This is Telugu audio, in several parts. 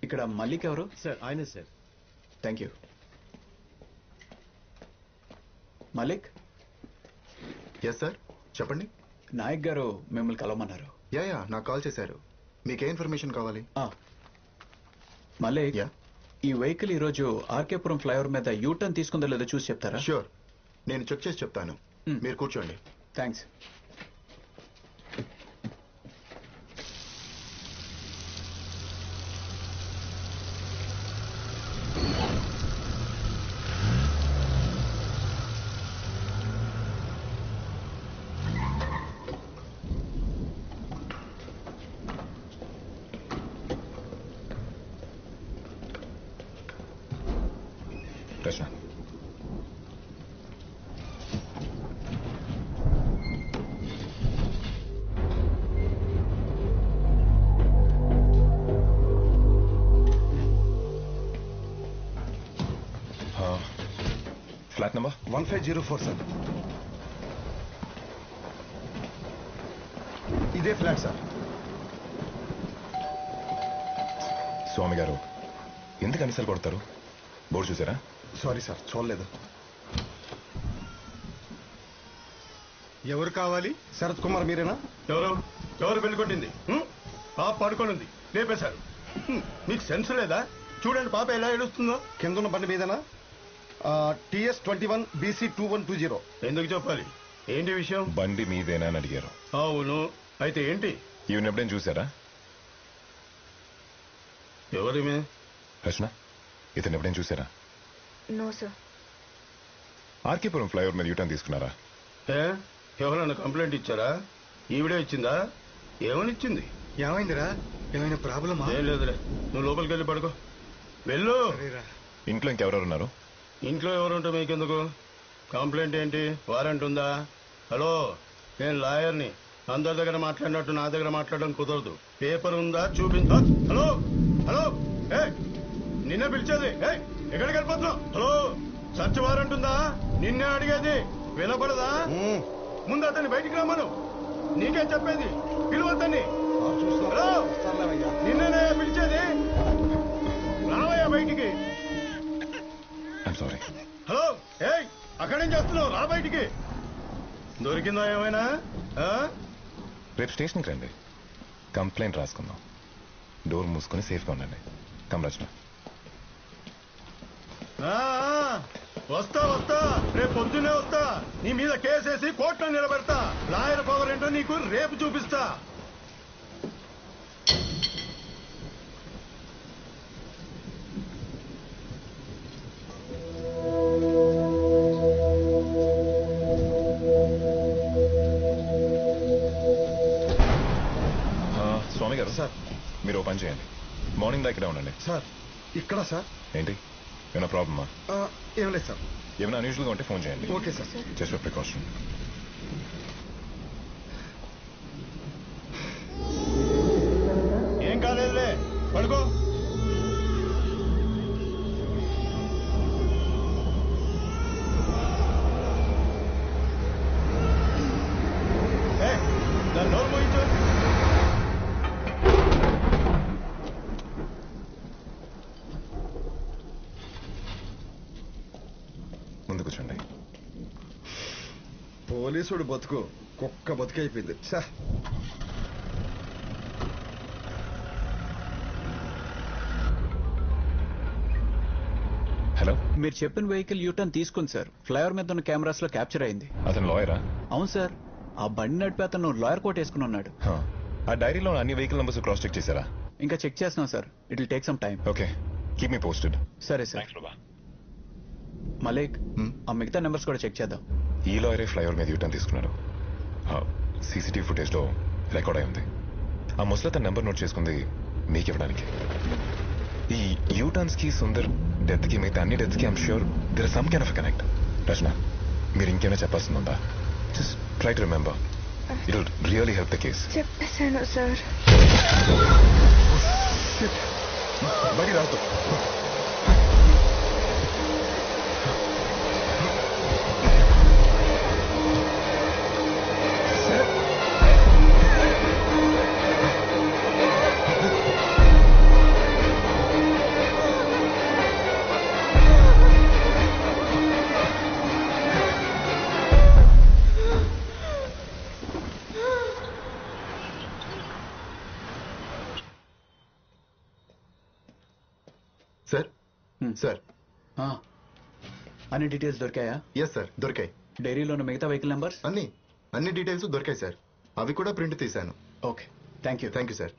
ఇక్కడ మల్లిక్ ఎవరు? సార్ ఆయనే sir. Thank you. Malik. Yes sir, చెప్పండి. నాయక్ గారు మిమ్మల్ని కలవమన్నారు. యా నాకు కాల్ చేశారు. మీకే ఇన్ఫర్మేషన్ కావాలి? మలిక్, ఈ వెహికల్ ఈరోజు ఆర్కేపురం ఫ్లైఓవర్ మీద యూటర్న్ తీసుకుందో లేదో చూసి చెప్తారా? ష్యూర్, నేను చెక్ చేసి చెప్తాను. మీరు కూర్చోండి. థ్యాంక్స్. రచన, ఫ్లాట్ నెంబర్ 1504 సార్. ఇదే ఫ్లాట్ సార్. స్వామి గారు ఎందుకు అనిసలు కొడతారు? బోర్డు చూసారా? సారీ సార్, చూడలేదు. ఎవరు కావాలి? శరత్ కుమార్ మీరేనా? ఎవరు పెళ్లి కొట్టింది? పాప పడుకొని ఉంది, లేపేశారు. మీకు సెన్స్ లేదా? చూడండి పాప ఎలా ఏడుస్తుందో. కింద ఉన్న బండి మీదేనా? TS 21 BC 2120. ఎందుకు చెప్పాలి? ఏంటి విషయం? బండి మీదేనా అని అడిగారు. అవును, అయితే ఏంటి? ఈవెన్ ఎప్పుడైనా చూసారా? ఎవరిమే? రచన, ఇతను ఎప్పుడైనా చూసారా? No sir. ఆర్కేపురం ఫ్లైఓవర్ మీద యూటర్న్ తీసుకున్నారా? ఎవరన్నా కంప్లైంట్ ఇచ్చారా? ఈవిడే ఇచ్చిందా? ఏమని ఇచ్చింది? ఏమైందిరా? ఏమైనా ప్రాబ్లమా? ఏం లేదులే, నువ్వు లోపలికి వెళ్ళి పడుకో. వెళ్ళు. ఇంట్లో ఇంకెవరెవరు ఉన్నారు? ఇంట్లో ఎవరుంటే మీకెందుకు? కంప్లైంట్ ఏంటి? వారెంట్ ఉందా? హలో, నేను లాయర్ని. అందరి దగ్గర మాట్లాడినట్టు నా దగ్గర మాట్లాడడం కుదరదు. పేపర్ ఉందా చూపించు. హలో హలో, నిన్నే పిలిచేది. ఎక్కడికి వెళ్ళిపోతున్నావు? హలో, సర్చ్ వారెంట్ ఉందా? నిన్నే అడిగేది, వినపడదా? ముందు అతన్ని బయటికి రమ్మను. నీకే చెప్పేది, పిలువద్దని. హలో, నిన్నే పిలిచేది. రావయ్యా బయటికి. సారీ. హలో, అక్కడేం చేస్తున్నావు? రా బయటికి. దొరికిందా ఏమైనా? రేపు స్టేషన్కి రండి, కంప్లైంట్ రాసుకుందాం. డోర్ మూసుకొని సేఫ్గా ఉండండి. కమ్ రచన. వస్తా వస్తా, రేపు పొద్దున్నే వస్తా. నీ మీద కేసేసి కోర్టులో నిలబెడతా. లాయర్ పవర్ ఏంటో నీకు రేపు చూపిస్తా. స్వామి గారు సార్, మీరు ఓ పని చేయండి, మార్నింగ్ దా ఇక్కడే ఉండండి. సార్ ఇక్కడ సార్? ఏంటి, ఏమైనా ప్రాబ్లమా? ఏం లేదు సార్. ఏమైనా అన్యూజువల్గా ఉంటే ఫోన్ చేయండి. Okay sir. Just for precaution. ఏం కాలేదులే, పడుకో. దాని నోరు మోయించు. ముందు కూర్చోండి. పోలీసుడు బతుకు కుక్క బతుకైపోయింది. హలో, మీరు చెప్పిన వెహికల్ యూటర్న్ తీసుకుంది సార్. ఫ్లైఓవర్ మీద ఉన్న కెమెరాస్ లో క్యాప్చర్ అయింది. అతను లాయరా? అవును సార్. ఆ బండి నడిపి అతను లాయర్ కోట్ వేసుకుని ఉన్నాడు. ఆ డైరీలో అన్ని వెహికల్ నంబర్స్ క్రాస్ చెక్ చేశారా? ఇంకా చెక్ చేస్తున్నాం sir. It will take some time. Okay, keep me posted. సరే సార్. మలిక్, ఆ మిగతా నెంబర్స్ కూడా చెక్ చేద్దాం. ఈ లాయరే ఫ్లైఓవర్ మీద యూటర్న్ తీసుకున్నాడు. సీసీటీవీ ఫుటేజ్ లో రికార్డ్ అయి ఉంది. ఆ ముసలి తన నెంబర్ నోట్ చేసుకుంది మీకు ఇవ్వడానికి. ఈ యూటర్న్స్ కి సుందర్ డెత్ కి మిగతా అన్ని డెత్ కి I'm sure there is some kind of connect. Rachana, మీరు ఇంకేమైనా చెప్పాల్సిందా? Just try to remember, it will really help the case. చెప్పేశాను సార్. బడి రాదు. సార్ సార్ అన్ని డీటెయిల్స్ దొరికాయా? ఎస్ సార్, దొరికాయి. డైరీలో ఉన్న మిగతా వెహికల్ నెంబర్స్? అన్ని డీటెయిల్స్ దొరికాయి సార్. అవి కూడా ప్రింట్ తీశాను. Okay, thank you. Thank you sir.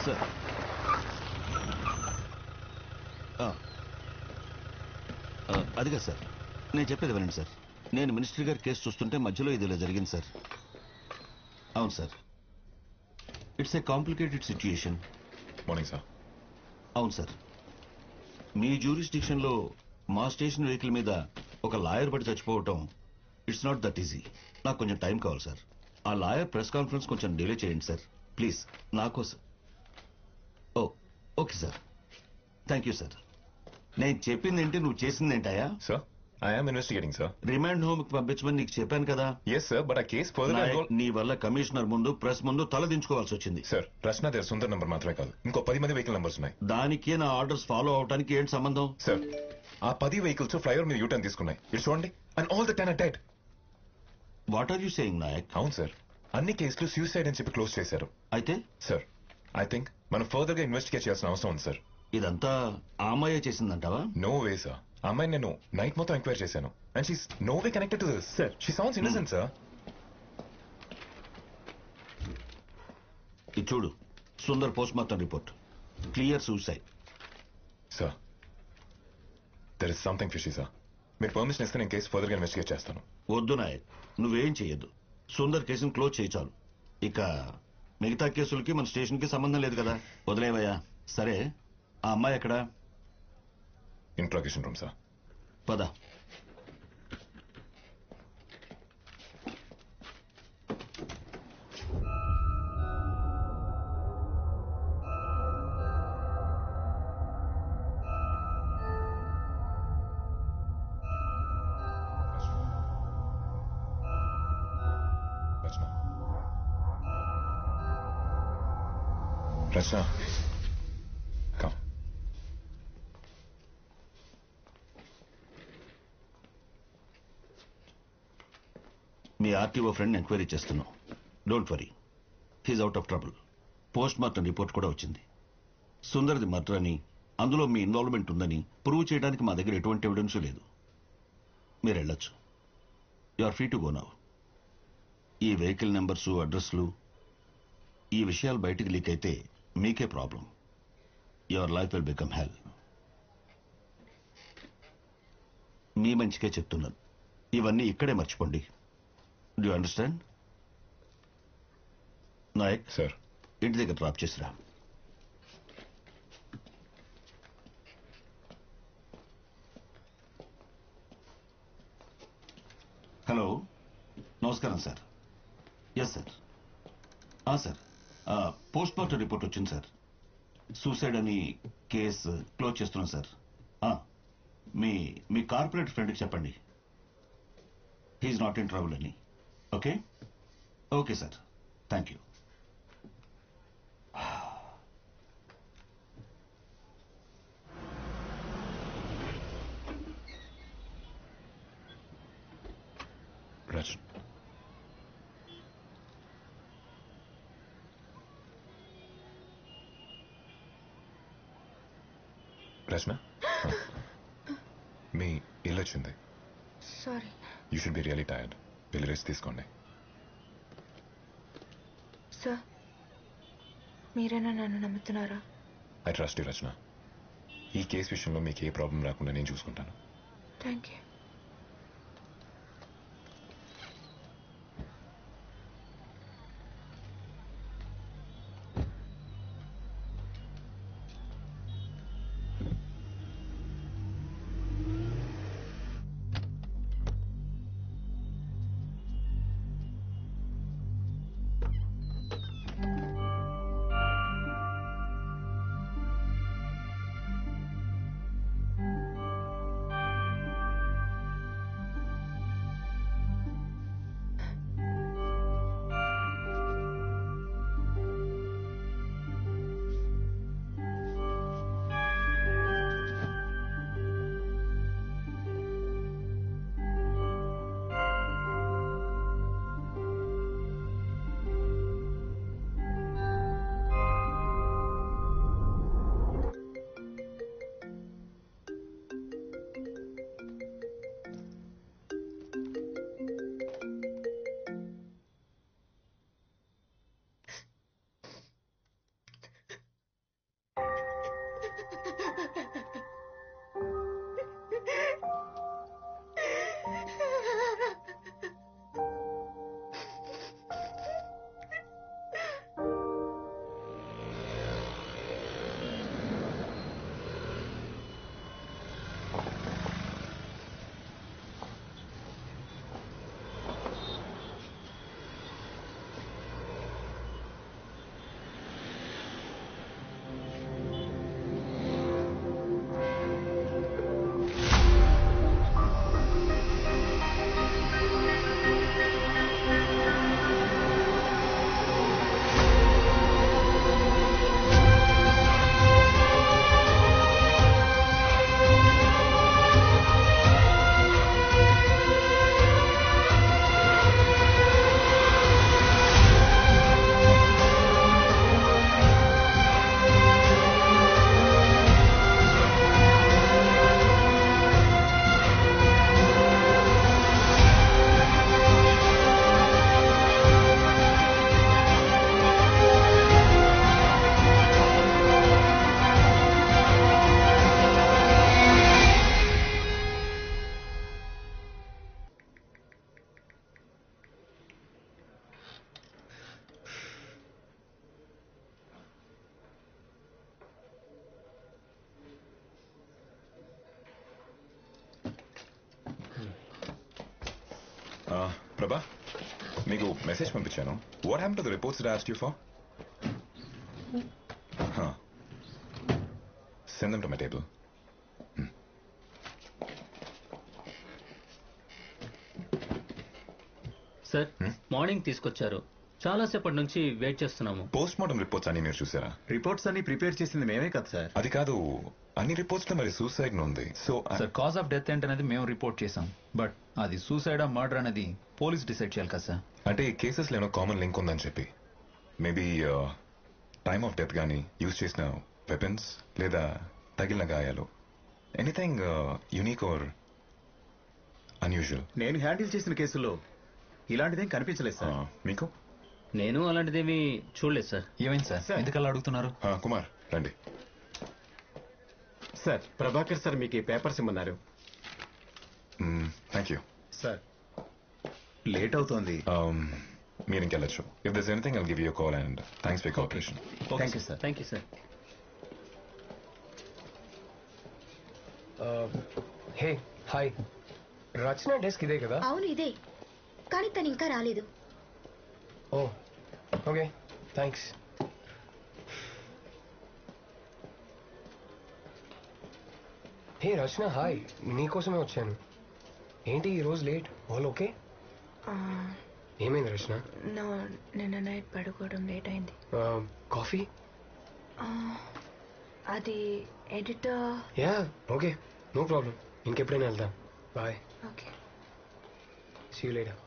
Sir అదిగా సార్, నేను చెప్పేది వినండి సార్. నేను మినిస్టర్ గారి కేసు చూస్తుంటే మధ్యలో ఇది ఇలా జరిగింది సార్. అవును sir, it's a complicated situation. Morning sir. అవును సార్, మీ జ్యూరిస్డిక్షన్లో మా స్టేషన్ వెహికల్ మీద ఒక లాయర్ పడి చచ్చిపోవటం ఇట్స్ నాట్ దట్ ఈజీ. నాకు కొంచెం టైం కావాలి సార్. ఆ లాయర్ ప్రెస్ కాన్ఫరెన్స్ కొంచెం డిలే చేయండి సార్ ప్లీజ్, నా కోసం. Okay sir, thank you sir. నేను చెప్పింది ఏంటి, నువ్వు చేసింది ఏంటయా? Sir, I'm investigating sir. Remand home కి పంపించమని నీకు చెప్పాను కదా. ఎస్ సార్, బట్ ఆ కేసు ఫర్దర్. నీ వల్ల కమిషనర్ ముందు ప్రెస్ ముందు తలదించుకోవాల్సి వచ్చింది. సార్, ప్రశ్న దగ్గర సుందర్ నంబర్ మాత్రమే కాదు, ఇంకో 10 మంది వెహికల్ నంబర్స్ ఉన్నాయి. దానికి నా ఆర్డర్స్ ఫాలో అవడానికి ఏంటి సంబంధం? సార్, ఆ 10 వెహికల్స్ ఫ్లైఓవర్ మీద యూటర్న్ తీసుకున్నాయి. ఇది చూడండి, and all the 10 are dead. What are you saying Nayak? అవును సార్, అన్ని కేసులు సూసైడ్ అని చెప్పి క్లోజ్ చేశారు. అయితే సార్, ఐ థింక్ మనం ఫర్దర్ గా ఇన్వెస్టిగేట్ చేయాల్సిన అవసరం ఉంది సార్. ఇదంతా ఆ అమ్మాయే చేసిందంటావా? నో వే సార్, ఆ అమ్మాయిని నేను నైట్ మొత్తం ఎంక్వైరీ చేశాను and she's no way connected to this. Sir. She sounds innocent sir. ఇది చూడు, Sundar post mortem report clear suicide. Sir, there is something fishy sir. మీరు పర్మిషన్ ఇస్తే నేను కేసు ఫర్దర్ గా ఇన్వెస్టిగేట్ చేస్తాను. వద్దు నాయక్, నువ్వేం చెయ్యొద్దు. సుందర్ కేసును క్లోజ్ చేయించాలి. ఇక మిగతా కేసులకి మన స్టేషన్ కి సంబంధం లేదు కదా, వదిలేవయ్యా. సరే, ఆ అమ్మాయి ఎక్కడ? Interrogation room sir. పద. రచన, come. మీ ఆర్టీఓ ఫ్రెండ్ ఎంక్వైరీ చేస్తున్నాం. Don't worry, he's out of trouble. Post mortem report కూడా వచ్చింది. సుందర్ది మర్డర్ అని, అందులో మీ ఇన్వాల్వ్మెంట్ ఉందని ప్రూవ్ చేయడానికి మా దగ్గర ఎటువంటి ఎవిడెన్స్ లేదు. మీరు వెళ్ళొచ్చు. You are free to go now. ఈ వెహికల్ నెంబర్సు, అడ్రస్లు, ఈ విషయాలు బయటికి లీక్ అయితే మీకే problem. Your life will become hell. మీ మంచికే చెప్తున్నాను. ఇవన్నీ ఇక్కడే మర్చిపోండి. Do understand? నాయక్ సార్, ఇంటి దగ్గర డ్రాప్ చేసిరా. హలో, నమస్కారం sir. Yes sir. Sir, post mortem report వచ్చింది సార్. సూసైడ్ అని కేసు క్లోజ్ చేస్తున్నాం సార్. మీ మీ కార్పొరేట్ ఫ్రెండ్కి చెప్పండి, హీఈస్ నాట్ ఇన్ ట్రబుల్ అని. Okay okay sir, thank you. Rachana, Rachana, మీ ఇల్లు వచ్చింది. Sorry. You should be really tired. వెళ్ళి రెస్ట్ తీసుకోండి. సార్, మీరైనా నన్ను నమ్ముతున్నారా? I trust you Rachana. ఈ కేసు విషయంలో మీకు ఏ ప్రాబ్లం రాకుండా నేను చూసుకుంటాను. Thank you. మీకు మెసేజ్ పంపించాను. What happen to the reports that I asked you for? Send them to my table. Sir morning తీసుకొచ్చారు. చాలాసేపటి నుంచి వెయిట్ చేస్తున్నాము. పోస్ట్ మార్టం రిపోర్ట్స్ అన్ని మీరు చూసారా? రిపోర్ట్స్ అన్ని ప్రిపేర్ చేసింది మేమే కదా సార్. అది కాదు, అన్ని రిపోర్ట్స్ లో మరి సూసైడ్ ఉంది. So sir cause of death ఏంటనేది మేము రిపోర్ట్ చేసాం, బట్ అది సూసైడ్ ఆ మర్డర్ అనేది పోలీస్ డిసైడ్ చేయాలి కదా సార్. అంటే ఈ కేసెస్ లో కామన్ లింక్ ఉందని చెప్పి మేబీ టైమ్ ఆఫ్ డెత్ కానీ యూజ్ చేసిన వెపన్స్ లేదా తగిలిన గాయాలు, ఎనీథింగ్ యూనిక్ ఆర్ అన్యూజువల్. నేను హ్యాండిల్ చేసిన కేసుల్లో ఇలాంటిదేం కనిపించలేదు సార్. మీకు? నేను అలాంటిదేమీ చూడలేదు సార్. ఏమైంది సార్, ఎందుకలా అడుగుతున్నారు? కుమార్ రండి. సార్ ప్రభాకర్ సార్ మీకు ఈ పేపర్స్ ఇమ్మన్నారు. థ్యాంక్ యూ సార్ లేట్ అవుతోంది. మీరు ఇంకెళ్ళచ్చు. If this anything I'll give you call and thanks for cooperation. Thank you sir. Thank you sir. Hey hi, Rachana desk ఇదే కదా? అవును ఇదే, కానీ తను ఇంకా రాలేదు. Oh okay thanks. Hey Rachana hi, నీకోసమే వచ్చాను. ఏంటి ఈరోజు లేట్? All okay? ఏమైంది రచన? నిన్న నైట్ పడుకోవడం లేట్ అయింది. కాఫీ? అది editor. Yeah okay, no problem. ఇంకెప్పుడైనా వెళ్దాం. Bye. Okay. See you later.